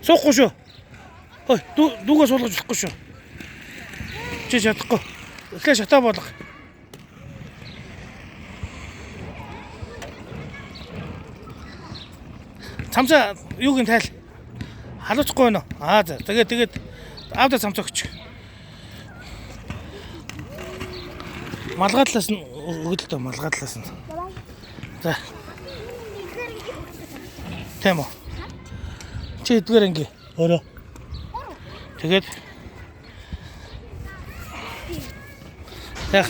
Суухгүй шүү. Ой, дүүгээ суулгаж болохгүй шүү. Чи чадахгүй. Эхлээ шатаа болго. Цамцаа юуг нь тайл. Халууцахгүй байна уу? За. Тэгээд аавда цамцаа өгч. Малгай талаас нь өгдөлтөө малгай талаас нь. За. Тэмо. Чи эдгээр ингээ. Өрөө. Тэгээд яг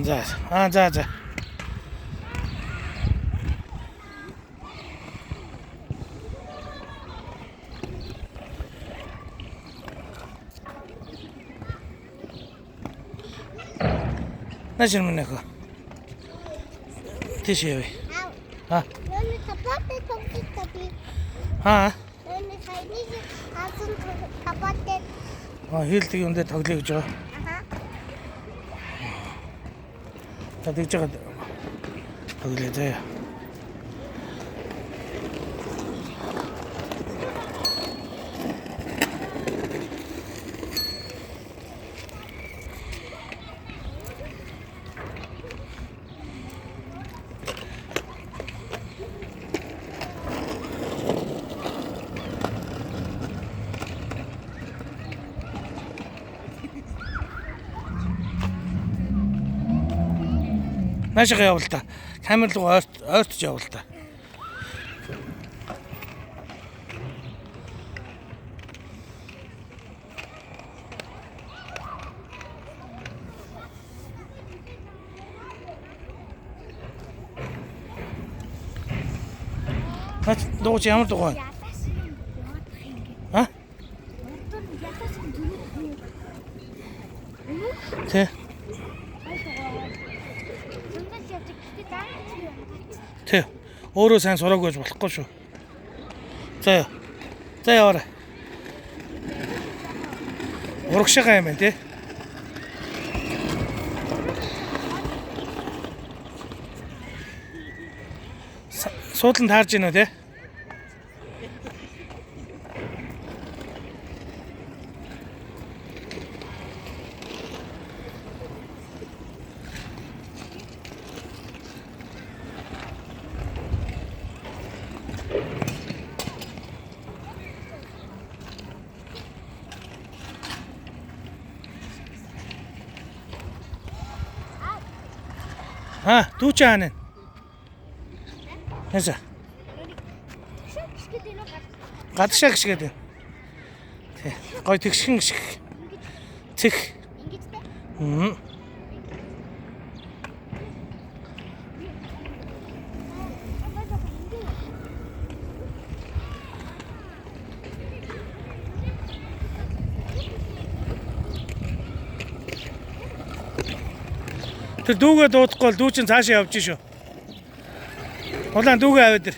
за. Начнем нахуй. Ты же вы. А? А? Хилдэг юм дээр тоглоё гэж байгаа. Та тэгж байгаа тоглоё заяа. Наашаа явуул та. Камер руу ойртож явуул та. Дууч ямар дуу вэ? А? Тэ. Тэ. Өөрөө сайн сураагүй гэж болохгүй шүү. За яваарай. Урагшаага юм байна тий. Суудлан таарж гинөө тий. Дүүч хаана? Яса. Гадагшаа гიშгээд байна. Тий. Гой тэгшин гიშг. Цэх. Тэр дүүгээ дуудахгүй бол дүү чинь цаашаа явж шүү. Улаан дүүгээ аваад ир.